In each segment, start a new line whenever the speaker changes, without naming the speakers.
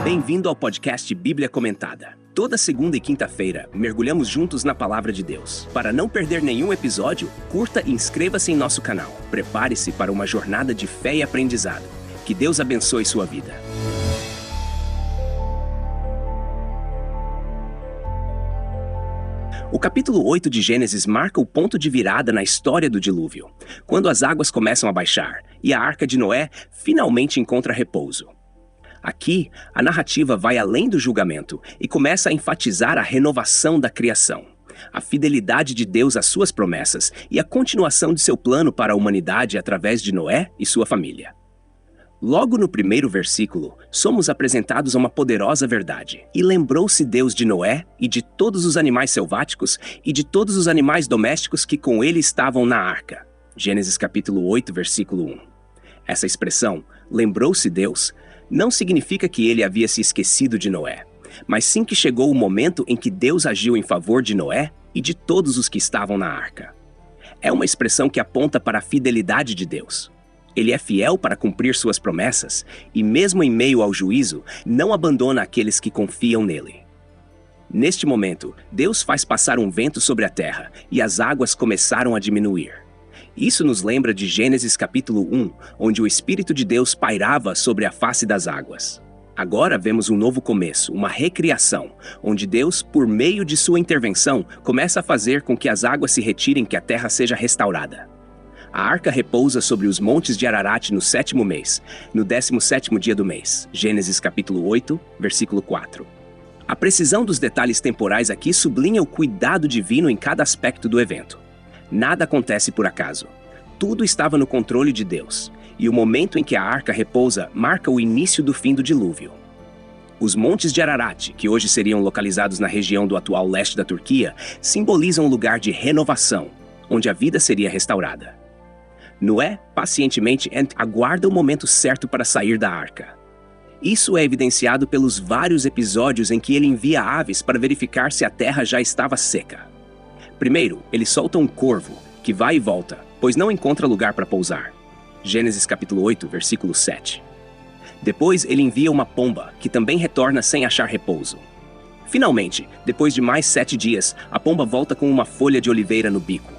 Bem-vindo ao podcast Bíblia Comentada. Toda segunda e quinta-feira, mergulhamos juntos na Palavra de Deus. Para não perder nenhum episódio, curta e inscreva-se em nosso canal. Prepare-se para uma jornada de fé e aprendizado. Que Deus abençoe sua vida. O capítulo 8 de Gênesis marca o ponto de virada na história do dilúvio, quando as águas começam a baixar e a arca de Noé finalmente encontra repouso. Aqui, a narrativa vai além do julgamento e começa a enfatizar a renovação da criação, a fidelidade de Deus às suas promessas e a continuação de seu plano para a humanidade através de Noé e sua família. Logo no primeiro versículo, somos apresentados a uma poderosa verdade. E lembrou-se Deus de Noé e de todos os animais selváticos e de todos os animais domésticos que com ele estavam na arca. Gênesis capítulo 8, versículo 1. Essa expressão, lembrou-se Deus, não significa que ele havia se esquecido de Noé, mas sim que chegou o momento em que Deus agiu em favor de Noé e de todos os que estavam na arca. É uma expressão que aponta para a fidelidade de Deus. Ele é fiel para cumprir suas promessas e, mesmo em meio ao juízo, não abandona aqueles que confiam nele. Neste momento, Deus faz passar um vento sobre a terra e as águas começaram a diminuir. Isso nos lembra de Gênesis capítulo 1, onde o Espírito de Deus pairava sobre a face das águas. Agora vemos um novo começo, uma recriação, onde Deus, por meio de sua intervenção, começa a fazer com que as águas se retirem, que a terra seja restaurada. A arca repousa sobre os montes de Ararat no 7º mês, no 17º dia do mês. Gênesis capítulo 8, versículo 4. A precisão dos detalhes temporais aqui sublinha o cuidado divino em cada aspecto do evento. Nada acontece por acaso. Tudo estava no controle de Deus, e o momento em que a arca repousa marca o início do fim do dilúvio. Os montes de Ararat, que hoje seriam localizados na região do atual leste da Turquia, simbolizam um lugar de renovação, onde a vida seria restaurada. Noé, pacientemente, aguarda o momento certo para sair da arca. Isso é evidenciado pelos vários episódios em que ele envia aves para verificar se a terra já estava seca. Primeiro, ele solta um corvo, que vai e volta, pois não encontra lugar para pousar. Gênesis capítulo 8, versículo 7. Depois, ele envia uma pomba, que também retorna sem achar repouso. Finalmente, depois de mais 7 dias, a pomba volta com uma folha de oliveira no bico,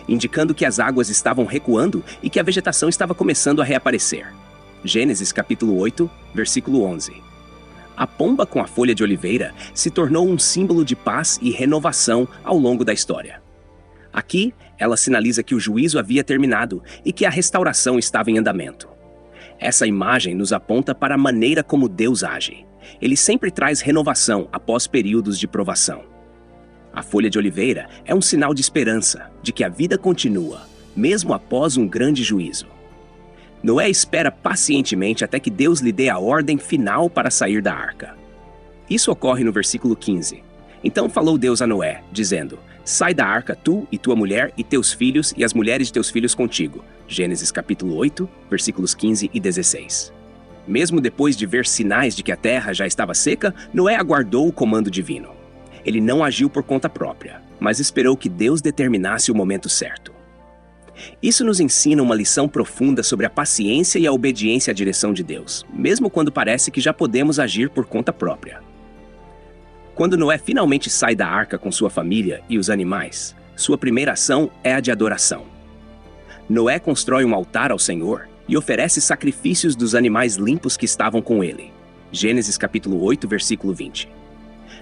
indicando que as águas estavam recuando e que a vegetação estava começando a reaparecer. Gênesis capítulo 8, versículo 11. A pomba com a folha de oliveira se tornou um símbolo de paz e renovação ao longo da história. Aqui, ela sinaliza que o juízo havia terminado e que a restauração estava em andamento. Essa imagem nos aponta para a maneira como Deus age. Ele sempre traz renovação após períodos de provação. A folha de oliveira é um sinal de esperança, de que a vida continua, mesmo após um grande juízo. Noé espera pacientemente até que Deus lhe dê a ordem final para sair da arca. Isso ocorre no versículo 15. Então falou Deus a Noé, dizendo: sai da arca tu e tua mulher e teus filhos e as mulheres de teus filhos contigo. Gênesis capítulo 8, versículos 15 e 16. Mesmo depois de ver sinais de que a terra já estava seca, Noé aguardou o comando divino. Ele não agiu por conta própria, mas esperou que Deus determinasse o momento certo. Isso nos ensina uma lição profunda sobre a paciência e a obediência à direção de Deus, mesmo quando parece que já podemos agir por conta própria. Quando Noé finalmente sai da arca com sua família e os animais, sua primeira ação é a de adoração. Noé constrói um altar ao Senhor e oferece sacrifícios dos animais limpos que estavam com ele. Gênesis capítulo 8, versículo 20.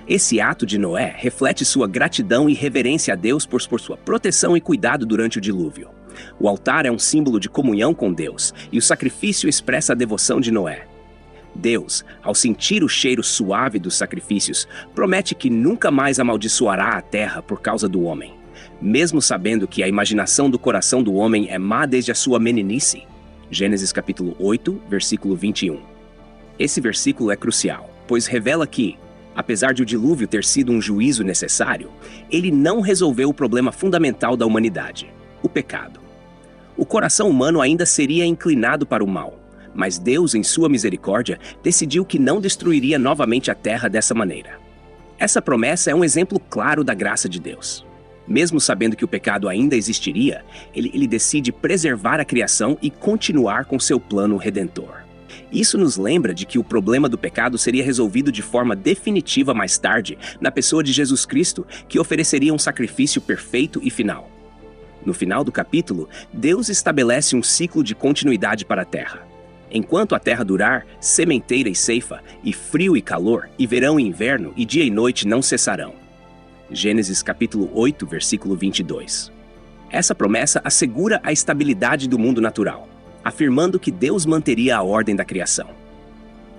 Esse ato de Noé reflete sua gratidão e reverência a Deus por sua proteção e cuidado durante o dilúvio. O altar é um símbolo de comunhão com Deus, e o sacrifício expressa a devoção de Noé. Deus, ao sentir o cheiro suave dos sacrifícios, promete que nunca mais amaldiçoará a terra por causa do homem, mesmo sabendo que a imaginação do coração do homem é má desde a sua meninice. Gênesis capítulo 8, versículo 21. Esse versículo é crucial, pois revela que, apesar de o dilúvio ter sido um juízo necessário, ele não resolveu o problema fundamental da humanidade, o pecado. O coração humano ainda seria inclinado para o mal, mas Deus, em sua misericórdia, decidiu que não destruiria novamente a terra dessa maneira. Essa promessa é um exemplo claro da graça de Deus. Mesmo sabendo que o pecado ainda existiria, ele decide preservar a criação e continuar com seu plano redentor. Isso nos lembra de que o problema do pecado seria resolvido de forma definitiva mais tarde, na pessoa de Jesus Cristo, que ofereceria um sacrifício perfeito e final. No final do capítulo, Deus estabelece um ciclo de continuidade para a terra. Enquanto a terra durar, sementeira e ceifa, e frio e calor, e verão e inverno, e dia e noite não cessarão. Gênesis capítulo 8, versículo 22. Essa promessa assegura a estabilidade do mundo natural, afirmando que Deus manteria a ordem da criação.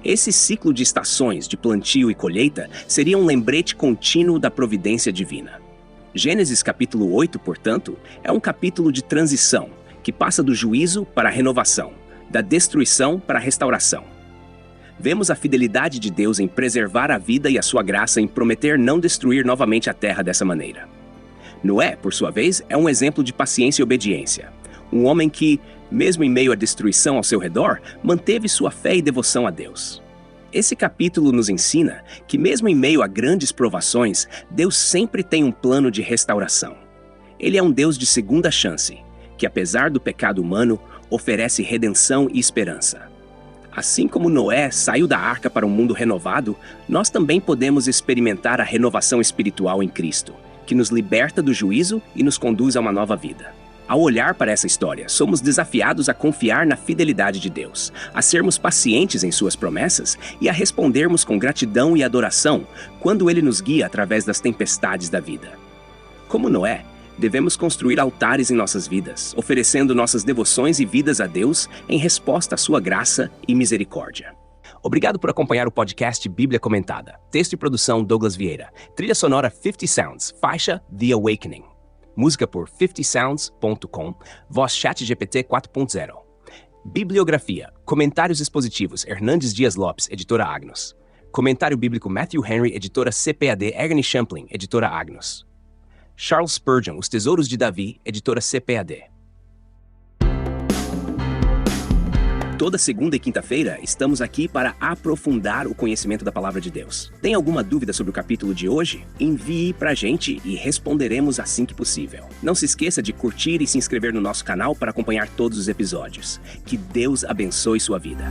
Esse ciclo de estações, de plantio e colheita, seria um lembrete contínuo da providência divina. Gênesis capítulo 8, portanto, é um capítulo de transição, que passa do juízo para a renovação, da destruição para a restauração. Vemos a fidelidade de Deus em preservar a vida e a sua graça em prometer não destruir novamente a terra dessa maneira. Noé, por sua vez, é um exemplo de paciência e obediência. Um homem que, mesmo em meio à destruição ao seu redor, manteve sua fé e devoção a Deus. Esse capítulo nos ensina que, mesmo em meio a grandes provações, Deus sempre tem um plano de restauração. Ele é um Deus de segunda chance, que, apesar do pecado humano, oferece redenção e esperança. Assim como Noé saiu da arca para um mundo renovado, nós também podemos experimentar a renovação espiritual em Cristo, que nos liberta do juízo e nos conduz a uma nova vida. Ao olhar para essa história, somos desafiados a confiar na fidelidade de Deus, a sermos pacientes em suas promessas e a respondermos com gratidão e adoração quando Ele nos guia através das tempestades da vida. Como Noé, devemos construir altares em nossas vidas, oferecendo nossas devoções e vidas a Deus em resposta à sua graça e misericórdia. Obrigado por acompanhar o podcast Bíblia Comentada. Texto e produção Douglas Vieira. Trilha sonora 50 Sounds, faixa The Awakening. Música por 50sounds.com, voz ChatGPT 4.0. Bibliografia, comentários expositivos Hernandes Dias Lopes, editora Agnos. Comentário bíblico Matthew Henry, editora CPAD Ernie Champlin, editora Agnos. Charles Spurgeon, Os Tesouros de Davi, editora CPAD. Toda segunda e quinta-feira estamos aqui para aprofundar o conhecimento da Palavra de Deus. Tem alguma dúvida sobre o capítulo de hoje? Envie pra gente e responderemos assim que possível. Não se esqueça de curtir e se inscrever no nosso canal para acompanhar todos os episódios. Que Deus abençoe sua vida.